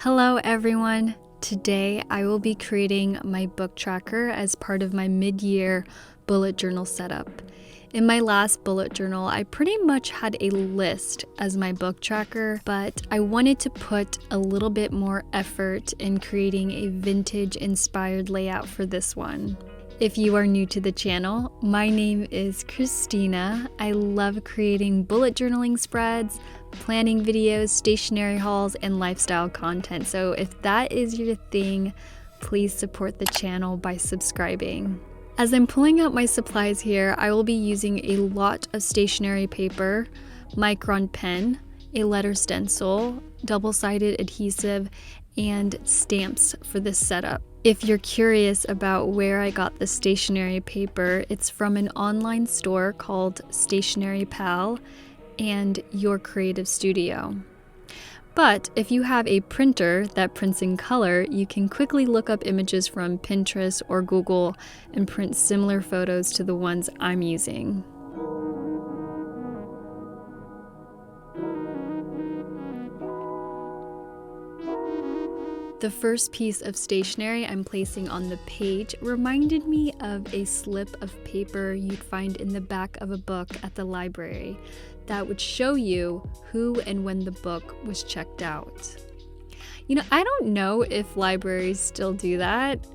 Hello everyone! Today I will be creating my book tracker as part of my mid-year bullet journal setup. In my last bullet journal, I pretty much had a list as my book tracker, but I wanted to put a little bit more effort in creating a vintage-inspired layout for this one. If you are new to the channel, my name is Christina. I love creating bullet journaling spreads, planning videos, stationery hauls, and lifestyle content. So if that is your thing, please support the channel by subscribing. As I'm pulling out my supplies here, I will be using a lot of stationery paper, micron pen, a letter stencil, double-sided adhesive, and stamps for this setup. If you're curious about where I got the stationery paper, it's from an online store called Stationery Pal and Your Creative Studio. But if you have a printer that prints in color, you can quickly look up images from Pinterest or Google and print similar photos to the ones I'm using. The first piece of stationery I'm placing on the page reminded me of a slip of paper you'd find in the back of a book at the library that would show you who and when the book was checked out. You know, I don't know if libraries still do that.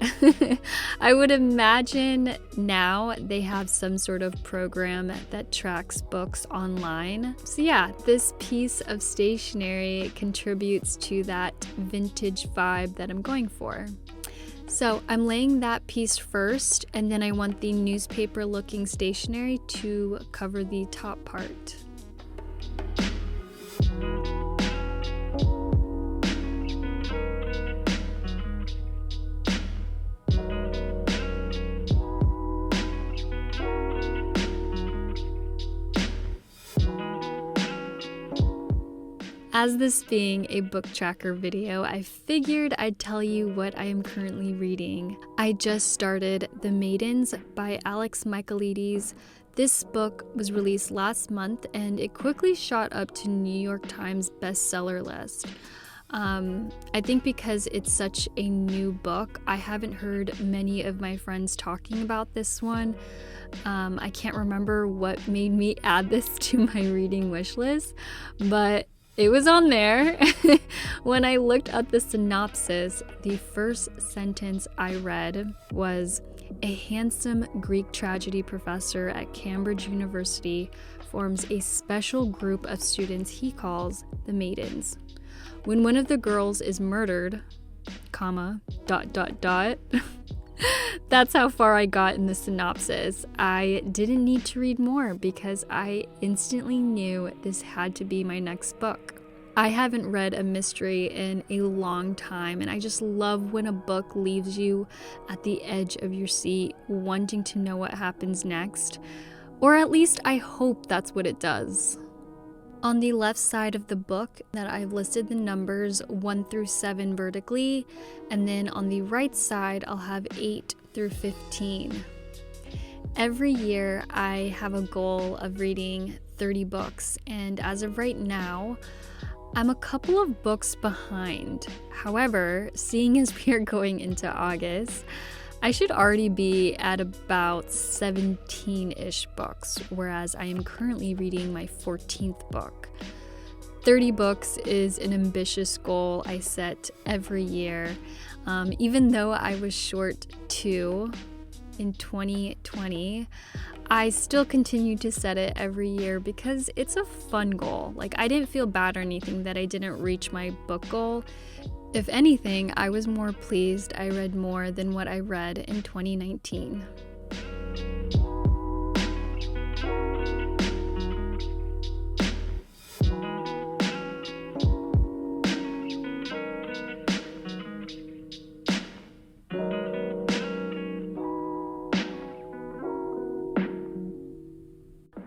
I would imagine now they have some sort of program that tracks books online. So yeah, this piece of stationery contributes to that vintage vibe that I'm going for. So I'm laying that piece first, and then I want the newspaper looking stationery to cover the top part. As this being a book tracker video, I figured I'd tell you what I am currently reading. I just started The Maidens by Alex Michaelides. This book was released last month and it quickly shot up to New York Times bestseller list. I think because it's such a new book, I haven't heard many of my friends talking about this one. I can't remember what made me add this to my reading wish list, but it was on there. When I looked at the synopsis, the first sentence I read was, "A handsome Greek tragedy professor at Cambridge University forms a special group of students he calls the Maidens. When one of the girls is murdered, comma, ... That's how far I got in the synopsis. I didn't need to read more because I instantly knew this had to be my next book. I haven't read a mystery in a long time, and I just love when a book leaves you at the edge of your seat, wanting to know what happens next. Or at least I hope that's what it does. On the left side of the book that I've listed the numbers 1 through 7 vertically, and then on the right side I'll have 8 through 15. Every year I have a goal of reading 30 books, and as of right now, I'm a couple of books behind. However, seeing as we are going into August, I should already be at about 17-ish books, whereas I am currently reading my 14th book. 30 books is an ambitious goal I set every year. Even though I was short 2 in 2020, I still continue to set it every year because it's a fun goal. Like, I didn't feel bad or anything that I didn't reach my book goal. If anything, I was more pleased I read more than what I read in 2019.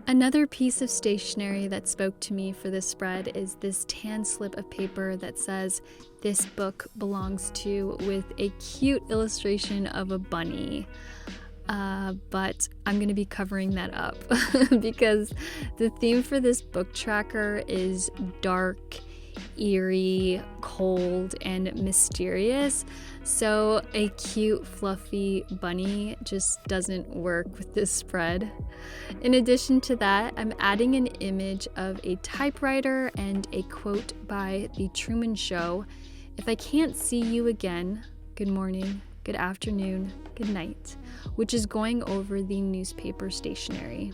Another piece of stationery that spoke to me for this spread is this tan slip of paper that says, "This book belongs to," with a cute illustration of a bunny. But I'm going to be covering that up because the theme for this book tracker is dark, eerie, cold, and mysterious. So a cute, fluffy bunny just doesn't work with this spread. In addition to that, I'm adding an image of a typewriter and a quote by The Truman Show. If I can't see you again, good morning, good afternoon, good night, which is going over the newspaper stationery.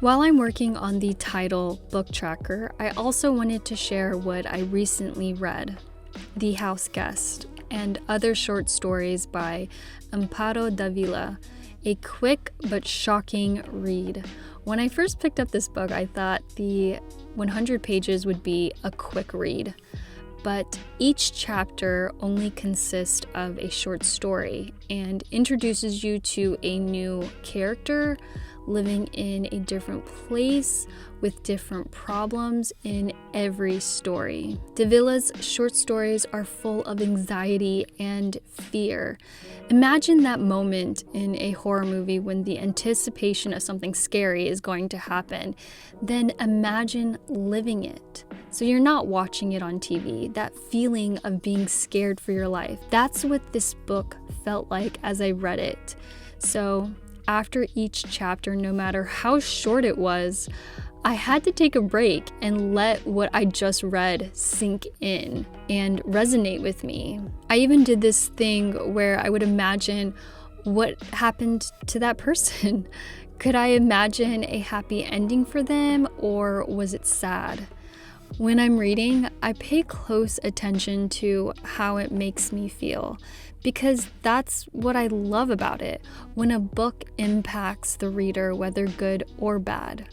While I'm working on the title book tracker, I also wanted to share what I recently read, The House Guest, and other short stories by Amparo Davila, a quick but shocking read. When I first picked up this book, I thought the 100 pages would be a quick read, but each chapter only consists of a short story and introduces you to a new character living in a different place with different problems in every story. Davila's short stories are full of anxiety and fear. Imagine that moment in a horror movie when the anticipation of something scary is going to happen. Then imagine living it. So you're not watching it on TV, that feeling of being scared for your life. That's what this book felt like as I read it. So after each chapter, no matter how short it was, I had to take a break and let what I just read sink in and resonate with me. I even did this thing where I would imagine what happened to that person. Could I imagine a happy ending for them, or was it sad? When I'm reading, I pay close attention to how it makes me feel, because that's what I love about it, when a book impacts the reader, whether good or bad.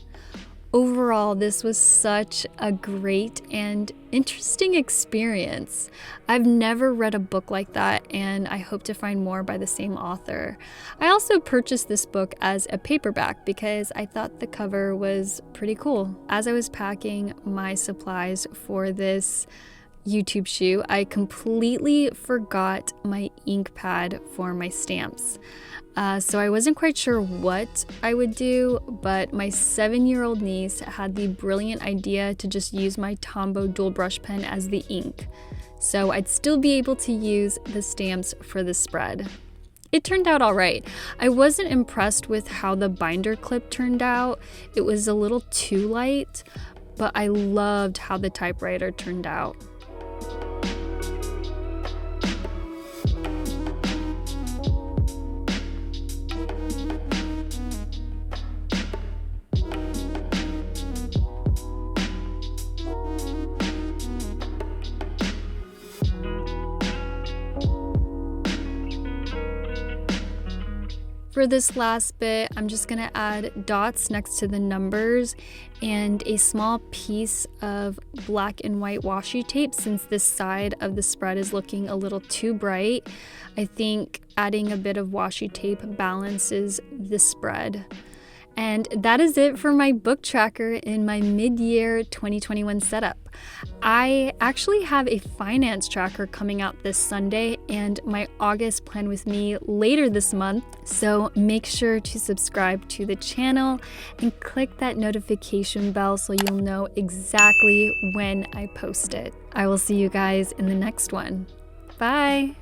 Overall, this was such a great and interesting experience. I've never read a book like that, and I hope to find more by the same author. I also purchased this book as a paperback because I thought the cover was pretty cool. As I was packing my supplies for this YouTube shoot, I completely forgot my ink pad for my stamps. So I wasn't quite sure what I would do, but my 7-year-old niece had the brilliant idea to just use my Tombow dual brush pen as the ink, so I'd still be able to use the stamps for the spread. It turned out all right. I wasn't impressed with how the binder clip turned out. It was a little too light, but I loved how the typewriter turned out. For this last bit, I'm just gonna add dots next to the numbers and a small piece of black and white washi tape since this side of the spread is looking a little too bright. I think adding a bit of washi tape balances the spread. And that is it for my book tracker in my mid-year 2021 setup. I actually have a finance tracker coming out this Sunday and my August plan with me later this month. So make sure to subscribe to the channel and click that notification bell so you'll know exactly when I post it. I will see you guys in the next one. Bye!